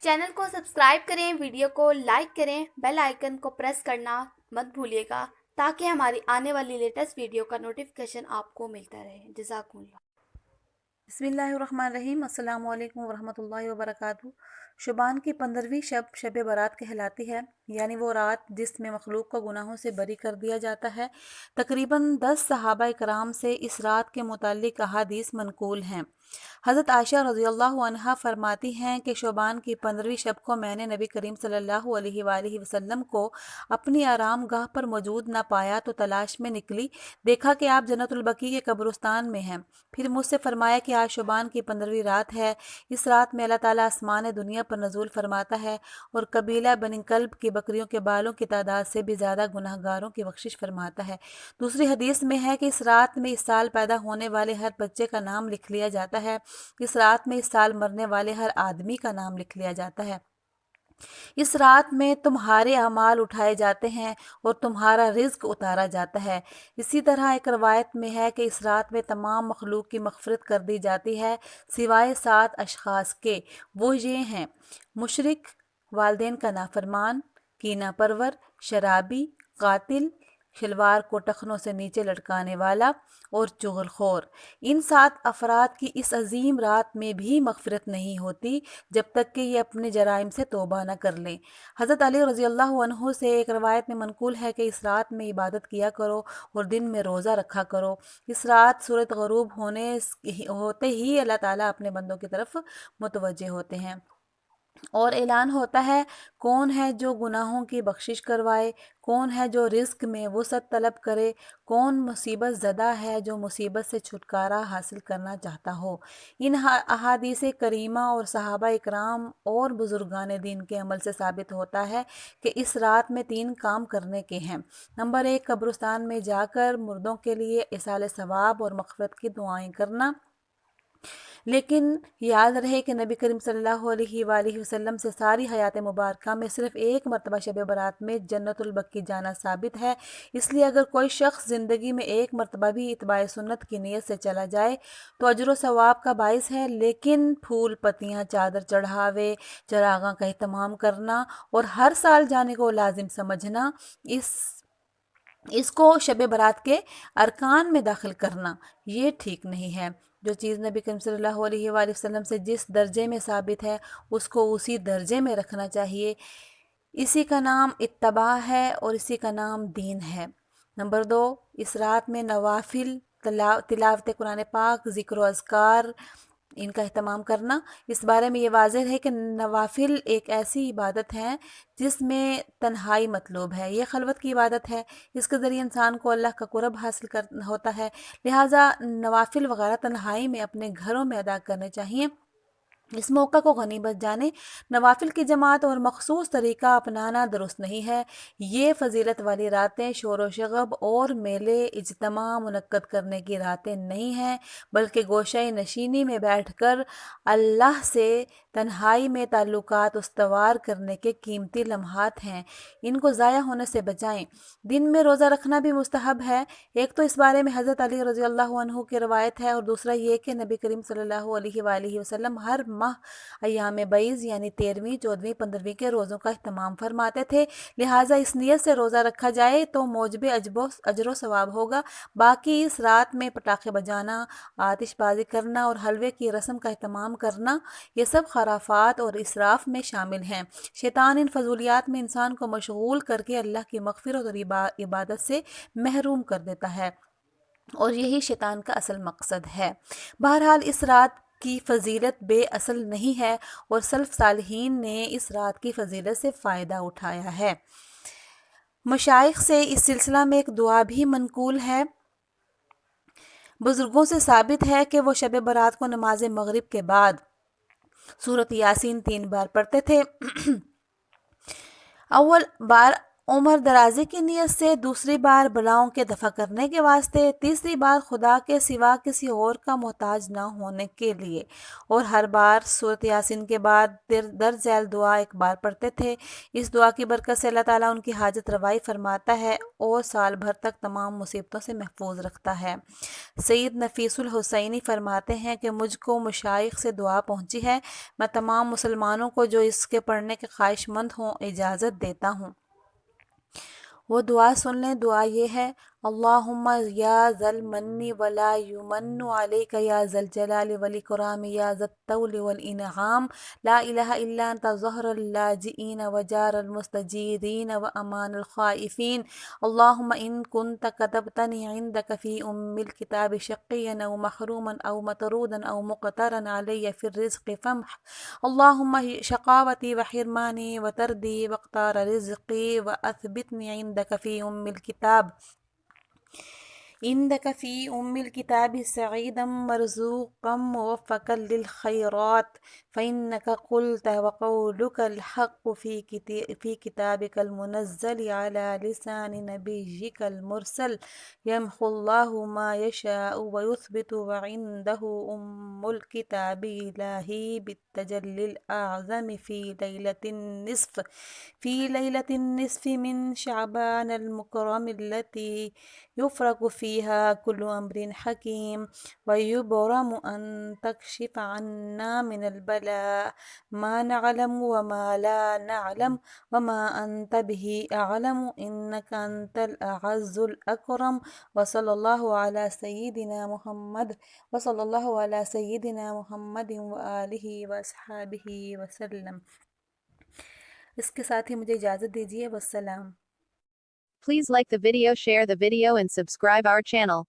Channel को subscribe करें, video को लाइक करें, बेल आइकन को प्रेस करना मत भूलिएगा ताकि हमारी आने वाली लेटेस्ट वीडियो का नोटिफिकेशन आपको मिलता रहे। जज़ाकुमुल्लाह। बिस्मिल्लाहिर्रहमानिर्रहीम। अस्सलामु अलैकुम वरहमतुल्लाहि वबरकातुहू। शुबान की 15वीं शब बारात कहलाती है, यानी वो रात जिसमें मखलूक को गुनाहों से बरी कर दिया जाता है। तकरीबन 10 सहाबा कराम से इस रात के मुतालिक अहादीस मनकूल हैं। हज़रत आयशा रज़ियल्लाहु अन्हा फरमाती हैं कि शुबान की 15वीं शब को मैंने नबी करीम सल्लल्लाहु अलैहि वसल्लम को अपनी आराम गाह पर मौजूद ना पाया तो तलाश में निकली। देखा कि आप जन्नतुल बकी के कब्रिस्तान में हैं। फिर मुझसे फरमाया कि आज शुबान की 15वीं रात है। इस रात में अल्लाह ताला आसमान दुनिया पर नज़ूल फरमाता है और कबीला बनी कल्ब की बकरियों के बालों की तादाद से भी ज़्यादा गुनहगारों की बख्शिश फरमाता है। दूसरी हदीस में है कि इस रात में इस साल पैदा होने वाले हर बच्चे का नाम लिख लिया जाता है। इस रात में इस साल मरने वाले हर आदमी का नाम लिख लिया जाता है। इस रात में तुम्हारे अमाल उठाए जाते हैं और तुम्हारा रिज्क उतारा जाता है। इसी तरह एक रवायत में है कि इस रात में तमाम मखलूक की मग़फ़िरत कर दी जाती है सिवाय 7 अशख़ास के। वो ये हैं: मुशरिक, वालिदैन का नाफरमान, कीना परवर, शराबी, कातिल, खिलवाड़ को टखनों से नीचे लटकाने वाला और चुगलखोर। इन 7 अफराद की इस अजीम रात में भी मग़फ़िरत नहीं होती जब तक कि ये अपने जराइम से तौबा न कर लें। हज़रत अली रज़ियल्लाहु अन्हु से एक रवायत में मनकूल है कि इस रात में इबादत किया करो और दिन में रोज़ा रखा करो। इस रात सूरत ग़रूब होते ही अल्लाह ताला अपने बंदों की तरफ मुतवज्जे होते हैं और ऐलान होता है, कौन है जो गुनाहों की बख्शिश करवाए, कौन है जो रिज़्क में वुसअत तलब करे, कौन मुसीबत ज़दा है जो मुसीबत से छुटकारा हासिल करना चाहता हो। इन अहादीस करीमा और सहाबा इकराम और बुज़ुर्गान दीन के अमल से साबित होता है कि इस रात में 3 काम करने के हैं। नंबर 1, कब्रिस्तान में जाकर मुर्दों के लिए इसाले सवाब और मग़फ़िरत की दुआएं करना। लेकिन याद रहे कि नबी करीम सल्लल्लाहु अलैहि वसल्लम से सारी हयात मुबारका में सिर्फ़ एक मरतबा शब बारात में जन्नतुल बकी जाना साबित है। इसलिए अगर कोई शख्स ज़िंदगी में एक मरतबा भी इत्बाए सुन्नत की नीयत से चला जाए तो अजर व सवाब का बाइस है। लेकिन फूल पत्तियाँ, चादर चढ़ावे, चरागां का एहतमाम करना और हर साल जाने को लाजिम समझना, इसको शब बारात के अरकान में दाखिल करना, ये ठीक नहीं है। जो चीज़ नबी करीम सल्लल्लाहु अलैहि वसल्लम से जिस दर्जे में साबित है उसको उसी दर्जे में रखना चाहिए। इसी का नाम इत्तबा है और इसी का नाम दीन है। नंबर 2, इस रात में नवाफिल, तिलावत कुरान पाक, ज़िक्र व अज़कार, इनका अहतमाम करना। इस बारे में ये वाज़ेह है कि नवाफिल एक ऐसी इबादत है जिसमें तन्हाई मतलूब है। ये खलवत की इबादत है, इसके ज़रिए इंसान को अल्लाह का कुर्ब हासिल कर होता है। लिहाजा नवाफिल वगैरह तन्हाई में अपने घरों में अदा करने चाहिए। इस मौका को गनीमत जाने। नवाफिल की जमात और मखसूस तरीका अपनाना दुरुस्त नहीं है। ये फ़जीलत वाली रातें शोर व शगब और मेले इज्तमा मुनक्कद करने की रातें नहीं हैं, बल्कि गोशाई नशीनी में बैठकर अल्लाह से तन्हाई में ताल्लुकात उस्तवार करने के कीमती लम्हात हैं। इनको ज़ाया होने से बचाएं। दिन में रोज़ा रखना भी मुस्तहब है। एक तो इस बारे में हज़रत अली रज़ियल्लाहु अन्हु की रवायत है और दूसरा ये कि नबी करीम सल्लल्लाहु अलैहि वसल्लम हर माह अय्याम बैज़ यानी 13वीं, 14वीं, 15वीं के रोज़ों का इहतमाम फरमाते थे। लिहाजा इस नियत से रोज़ा रखा जाए तो मौजब अजर सवाब होगा। बाकी इस रात में पटाखे बजाना, आतिशबाजी करना और हलवे की रस्म का इहतमाम करना, ये सब खराफात और इसराफ में शामिल हैं। शैतान इन फजूलियात में इंसान को मशगूल करके अल्लाह की मग़फ़िरत और इबादत से महरूम कर देता है और यही शैतान का असल मकसद है। बहरहाल इस रात की फ़जीलत बेअसल नहीं है और सल्फ़ सालिहीन ने इस रात की फ़जीलत से फ़ायदा उठाया है। मशाइख से इस सिलसिला में एक दुआ भी मनकूल है। बुज़ुर्गों से साबित है कि वो शब बारात को नमाज मगरिब के बाद सूरत यासीन 3 बार पढ़ते थे। अव्वल बार عمر درازی کی نیت سے، دوسری بار بلاؤں کے دفع کرنے کے واسطے، تیسری بار خدا کے سوا کسی اور کا محتاج نہ ہونے کے لیے، اور ہر بار سورۃ یاسین کے بعد درج ذیل دعا ایک بار پڑھتے تھے۔ اس دعا کی برکت سے اللہ تعالیٰ ان کی حاجت روائی فرماتا ہے اور سال بھر تک تمام مصیبتوں سے محفوظ رکھتا ہے۔ سید نفیس الحسینی فرماتے ہیں کہ مجھ کو مشائخ سے دعا پہنچی ہے، میں تمام مسلمانوں کو جو اس کے پڑھنے کے خواہش مند ہوں اجازت دیتا ہوں وہ دعا سن لیں۔ دعا یہ ہے: اللہم یا ذا المن ولا یمن علیک یا ذا الجلال والاکرام یا ذا الطول والانعام، لا الہ الا انت ظہر اللاجئین وجار المستجیرین وامان الخائفین، اللہم ان کنت کتبتنی عندک فی الکتاب شقیا او محروما او مطرودا او مقترا علی فی الرزق فامح اللہم شقاوتی وحرمانی وتردی واختار رزقی واثبتنی عندک فی الکتاب الكتاب سعيدا مرزوقا موفقا للخيرات، فإنك قلت وقولك الحق في كتابك المنزل على لسان نبيك المرسل، يمحو الله ما يشاء ويثبت وعنده الكتاب إلهي بالتجلي الأعظم في ليلة النصف من شعبان المكرم التي يفرق فيها كل أمر حكيم، ويبرم أن تكشف عنا من البلاء ما نعلم وما لا نعلم وما أنت به أعلم، إنك أنت الأعز الأكرم، وصلى الله على سيدنا محمد وآلہ وأصحابہ وسلم۔ اس کے ساتھ ہی مجھے اجازت دیجیے، والسلام۔ Please like the video, share the video and subscribe our channel.